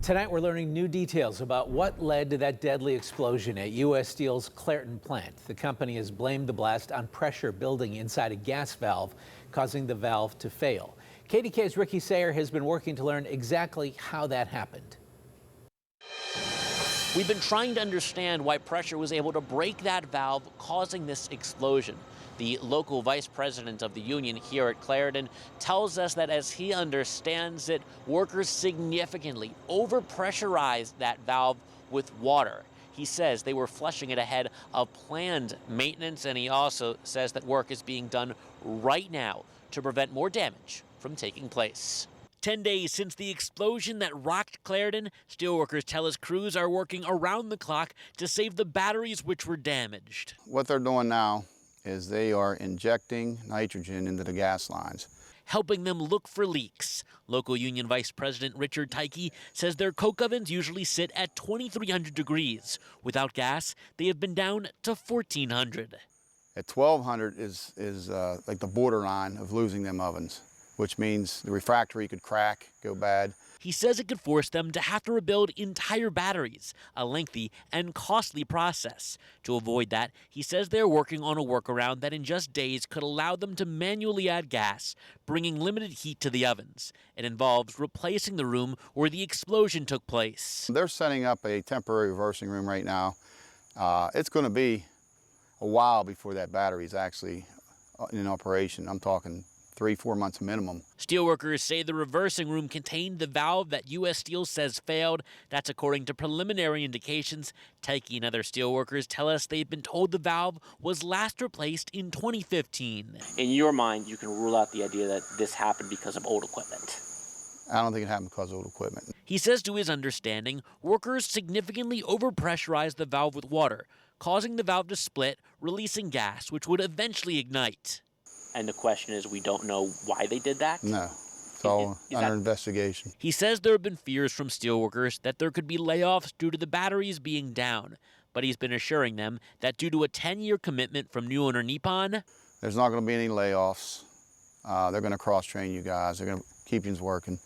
Tonight, we're learning new details about what led to that deadly explosion at U.S. Steel's Clairton plant. The company has blamed the blast on pressure building inside a gas valve, causing the valve to fail. KDKA's Ricky Sayer has been working to learn exactly how that happened. We've been trying to understand why pressure was able to break that valve, causing this explosion. The local vice president of the union here at Clairton tells us that as he understands it, workers significantly overpressurized that valve with water. He says they were flushing it ahead of planned maintenance, and he also says that work is being done right now to prevent more damage from taking place. 10 days since the explosion that rocked Clairton, steelworkers tell us crews are working around the clock to save the batteries which were damaged. What they're doing now is they are injecting nitrogen into the gas lines, helping them look for leaks. Local union vice president Richard Tyke says their coke ovens usually sit at 2,300 degrees. Without gas, they have been down to 1,400. At 1,200 is like the borderline of losing them ovens, which means the refractory could crack, go bad. He says it could force them to have to rebuild entire batteries, a lengthy and costly process. To avoid that, he says they're working on a workaround that in just days could allow them to manually add gas, bringing limited heat to the ovens. It involves replacing the room where the explosion took place. They're setting up a temporary reversing room right now. It's going to be a while before that battery is actually in operation. I'm talking 3-4 months minimum. Steelworkers say the reversing room contained the valve that U.S. Steel says failed. That's according to preliminary indications. Tyke and other steelworkers tell us they've been told the valve was last replaced in 2015. In your mind, you can rule out the idea that this happened because of old equipment. I don't think it happened because of old equipment. He says to his understanding, workers significantly overpressurized the valve with water, causing the valve to split, releasing gas, which would eventually ignite. And the question is, we don't know why they did that? No, it's all under investigation. He says there have been fears from steelworkers that there could be layoffs due to the batteries being down. But he's been assuring them that due to a 10-year commitment from new owner Nippon, there's not going to be any layoffs. They're going to cross-train you guys. They're going to keep you working.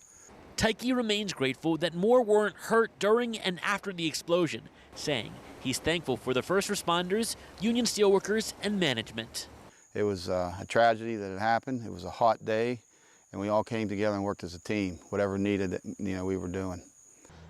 Tyke remains grateful that more weren't hurt during and after the explosion, saying he's thankful for the first responders, union steelworkers, and management. It was a tragedy that had happened. It was a hot day, and we all came together and worked as a team, whatever needed, we were doing.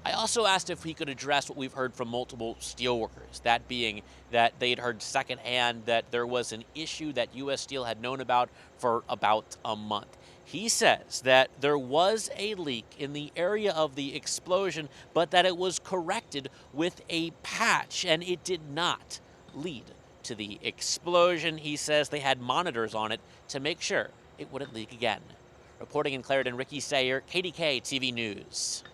I also asked if he could address what we've heard from multiple steelworkers, that being that they'd heard secondhand that there was an issue that U.S. Steel had known about for about a month. He says that there was a leak in the area of the explosion, but that it was corrected with a patch, and it did not lead to the explosion. He says they had monitors on it to make sure it wouldn't leak again. Reporting in Clairton, Ricky Sayer, KDKA-TV News.